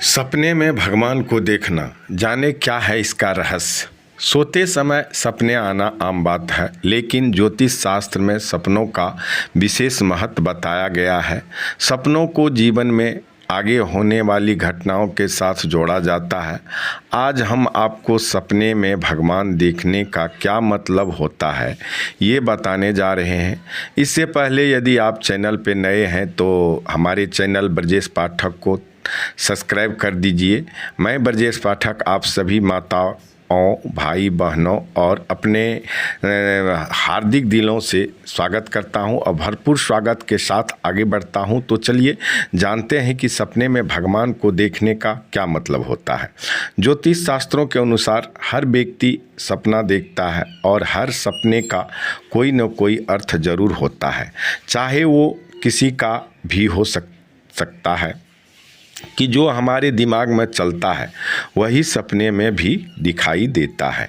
सपने में भगवान को देखना, जाने क्या है इसका रहस्य। सोते समय सपने आना आम बात है, लेकिन ज्योतिष शास्त्र में सपनों का विशेष महत्व बताया गया है। सपनों को जीवन में आगे होने वाली घटनाओं के साथ जोड़ा जाता है। आज हम आपको सपने में भगवान देखने का क्या मतलब होता है, ये बताने जा रहे हैं। इससे पहले यदि आप चैनल पे नए हैं तो हमारे चैनल ब्रजेश पाठक को सब्सक्राइब कर दीजिए। मैं ब्रजेश पाठक आप सभी माताओं, भाई बहनों और अपने हार्दिक दिलों से स्वागत करता हूं और भरपूर स्वागत के साथ आगे बढ़ता हूं। तो चलिए जानते हैं कि सपने में भगवान को देखने का क्या मतलब होता है। ज्योतिष शास्त्रों के अनुसार हर व्यक्ति सपना देखता है और हर सपने का कोई न कोई अर्थ जरूर होता है, चाहे वो किसी का भी हो सकता है कि जो हमारे दिमाग में चलता है वही सपने में भी दिखाई देता है।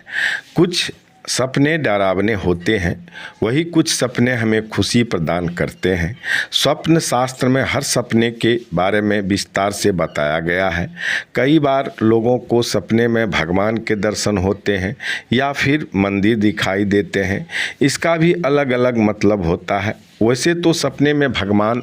कुछ सपने डरावने होते हैं, वही कुछ सपने हमें खुशी प्रदान करते हैं। स्वप्न शास्त्र में हर सपने के बारे में विस्तार से बताया गया है। कई बार लोगों को सपने में भगवान के दर्शन होते हैं या फिर मंदिर दिखाई देते हैं। इसका भी अलग अलग मतलब होता है। वैसे तो सपने में भगवान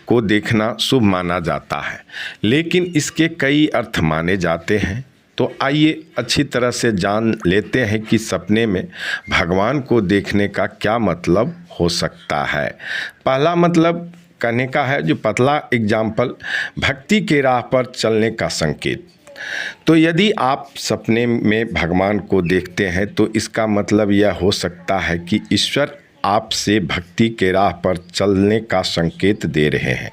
को देखना शुभ माना जाता है, लेकिन इसके कई अर्थ माने जाते हैं। तो आइए अच्छी तरह से जान लेते हैं कि सपने में भगवान को देखने का क्या मतलब हो सकता है। पहला मतलब कहने का है, जो पतला एग्जाम्पल, भक्ति के राह पर चलने का संकेत। तो यदि आप सपने में भगवान को देखते हैं तो इसका मतलब यह हो सकता है कि ईश्वर आपसे भक्ति के राह पर चलने का संकेत दे रहे हैं,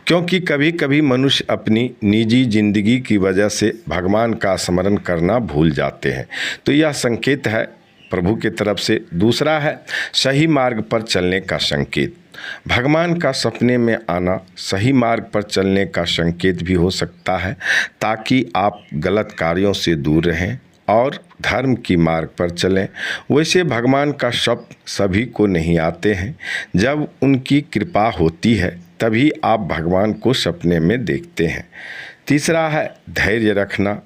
क्योंकि कभी कभी मनुष्य अपनी निजी जिंदगी की वजह से भगवान का स्मरण करना भूल जाते हैं। तो यह संकेत है प्रभु की तरफ से। दूसरा है सही मार्ग पर चलने का संकेत। भगवान का सपने में आना सही मार्ग पर चलने का संकेत भी हो सकता है, ताकि आप गलत कार्यों से दूर रहें और धर्म की मार्ग पर चलें। वैसे भगवान का स्वप्न सभी को नहीं आते हैं। जब उनकी कृपा होती है तभी आप भगवान को सपने में देखते हैं। तीसरा है धैर्य रखना।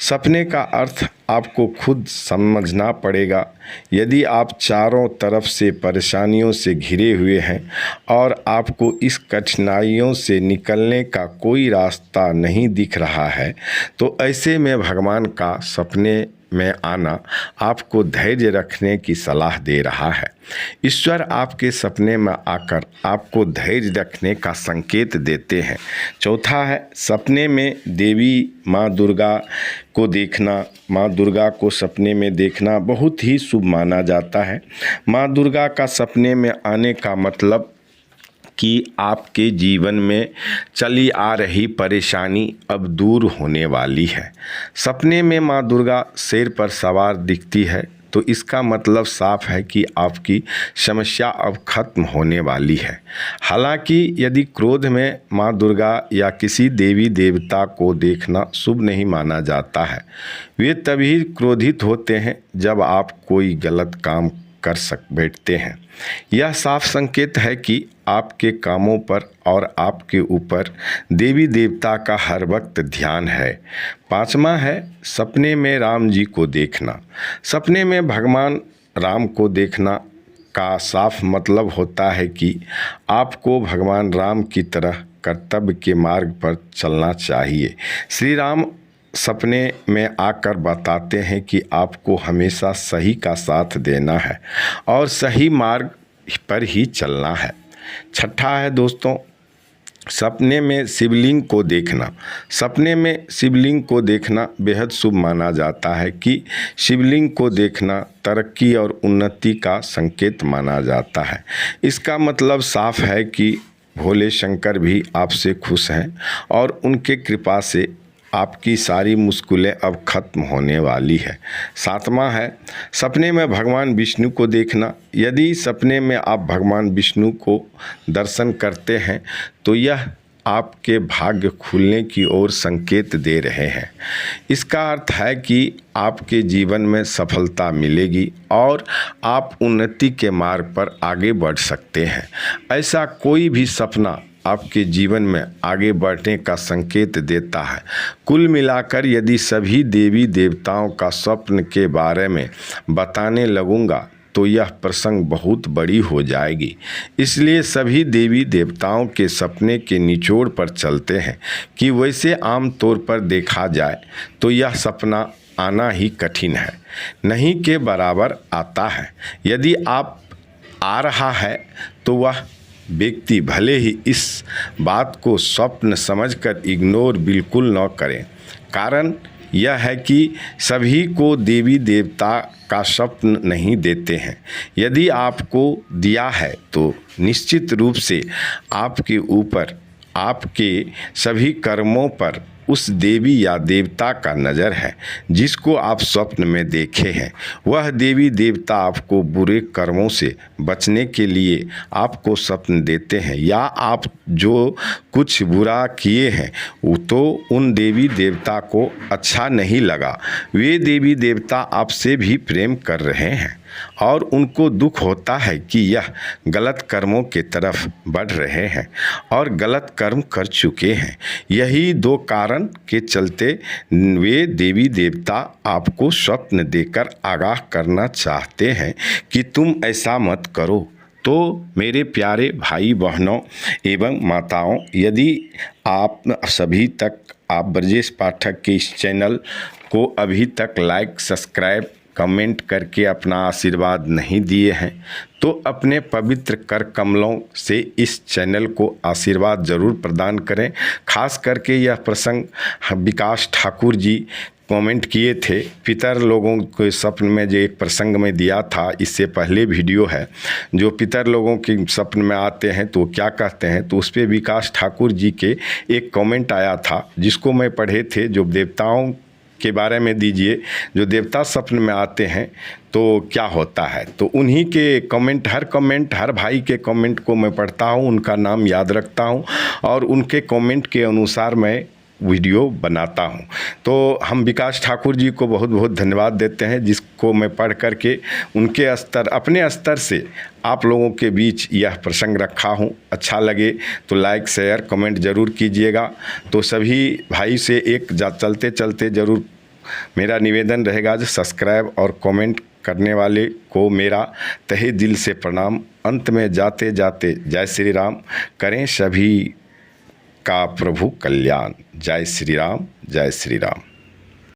सपने का अर्थ आपको खुद समझना पड़ेगा। यदि आप चारों तरफ से परेशानियों से घिरे हुए हैं और आपको इस कठिनाइयों से निकलने का कोई रास्ता नहीं दिख रहा है, तो ऐसे में भगवान का सपने में आना आपको धैर्य रखने की सलाह दे रहा है। ईश्वर आपके सपने में आकर आपको धैर्य रखने का संकेत देते हैं। चौथा है सपने में देवी माँ दुर्गा को देखना। माँ दुर्गा को सपने में देखना बहुत ही शुभ माना जाता है। माँ दुर्गा का सपने में आने का मतलब कि आपके जीवन में चली आ रही परेशानी अब दूर होने वाली है। सपने में माँ दुर्गा शेर पर सवार दिखती है तो इसका मतलब साफ है कि आपकी समस्या अब खत्म होने वाली है। हालांकि यदि क्रोध में माँ दुर्गा या किसी देवी देवता को देखना शुभ नहीं माना जाता है। वे तभी क्रोधित होते हैं जब आप कोई गलत काम कर बैठते हैं। यह साफ संकेत है कि आपके कामों पर और आपके ऊपर देवी देवता का हर वक्त ध्यान है। पांचवा है सपने में राम जी को देखना। सपने में भगवान राम को देखना का साफ मतलब होता है कि आपको भगवान राम की तरह कर्तव्य के मार्ग पर चलना चाहिए। श्री राम सपने में आकर बताते हैं कि आपको हमेशा सही का साथ देना है और सही मार्ग पर ही चलना है। छठा है दोस्तों, सपने में शिवलिंग को देखना। सपने में शिवलिंग को देखना बेहद शुभ माना जाता है कि शिवलिंग को देखना तरक्की और उन्नति का संकेत माना जाता है। इसका मतलब साफ है कि भोले शंकर भी आपसे खुश हैं और उनके कृपा से आपकी सारी मुश्किलें अब खत्म होने वाली है। सातवां है सपने में भगवान विष्णु को देखना। यदि सपने में आप भगवान विष्णु को दर्शन करते हैं तो यह आपके भाग्य खुलने की ओर संकेत दे रहे हैं। इसका अर्थ है कि आपके जीवन में सफलता मिलेगी और आप उन्नति के मार्ग पर आगे बढ़ सकते हैं। ऐसा कोई भी सपना आपके जीवन में आगे बढ़ने का संकेत देता है। कुल मिलाकर यदि सभी देवी देवताओं का स्वप्न के बारे में बताने लगूंगा तो यह प्रसंग बहुत बड़ी हो जाएगी। इसलिए सभी देवी देवताओं के सपने के निचोड़ पर चलते हैं कि वैसे आम तौर पर देखा जाए तो यह सपना आना ही कठिन है, नहीं के बराबर आता है। यदि आप आ रहा है तो वह व्यक्ति भले ही इस बात को स्वप्न समझकर इग्नोर बिल्कुल न करें। कारण यह है कि सभी को देवी देवता का स्वप्न नहीं देते हैं। यदि आपको दिया है तो निश्चित रूप से आपके ऊपर, आपके सभी कर्मों पर उस देवी या देवता का नज़र है जिसको आप स्वप्न में देखे हैं। वह देवी देवता आपको बुरे कर्मों से बचने के लिए आपको स्वप्न देते हैं, या आप जो कुछ बुरा किए हैं वो तो उन देवी देवता को अच्छा नहीं लगा। वे देवी देवता आपसे भी प्रेम कर रहे हैं और उनको दुख होता है कि यह गलत कर्मों के तरफ बढ़ रहे हैं और गलत कर्म कर चुके हैं। यही दो कारण के चलते वे देवी देवता आपको स्वप्न देकर आगाह करना चाहते हैं कि तुम ऐसा मत करो। तो मेरे प्यारे भाई बहनों एवं माताओं, यदि आप सभी तक आप ब्रजेश पाठक के इस चैनल को अभी तक लाइक, सब्सक्राइब, कमेंट करके अपना आशीर्वाद नहीं दिए हैं तो अपने पवित्र कर कमलों से इस चैनल को आशीर्वाद ज़रूर प्रदान करें। खास करके यह प्रसंग विकास ठाकुर जी कमेंट किए थे। पितर लोगों के स्वप्न में जो एक प्रसंग में दिया था, इससे पहले वीडियो है, जो पितर लोगों के स्वप्न में आते हैं तो क्या कहते हैं, तो उस पर विकास ठाकुर जी के एक कमेंट आया था जिसको मैं पढ़े थे। जो देवताओं के बारे में दीजिए, जो देवता स्वप्न में आते हैं तो क्या होता है, तो उन्हीं के कमेंट, हर भाई के कमेंट को मैं पढ़ता हूँ, उनका नाम याद रखता हूँ और उनके कमेंट के अनुसार मैं वीडियो बनाता हूँ। तो हम विकास ठाकुर जी को बहुत बहुत धन्यवाद देते हैं, जिसको मैं पढ़ करके उनके स्तर, अपने स्तर से आप लोगों के बीच यह प्रसंग रखा हूँ। अच्छा लगे तो लाइक, शेयर, कमेंट ज़रूर कीजिएगा। तो सभी भाई से एक चलते चलते ज़रूर मेरा निवेदन रहेगा, जो सब्सक्राइब और कमेंट करने वाले को मेरा तहे दिल से प्रणाम। अंत में जाते जाते जय श्री राम करें सभी का प्रभु कल्याण। जय श्री राम, जय श्री राम।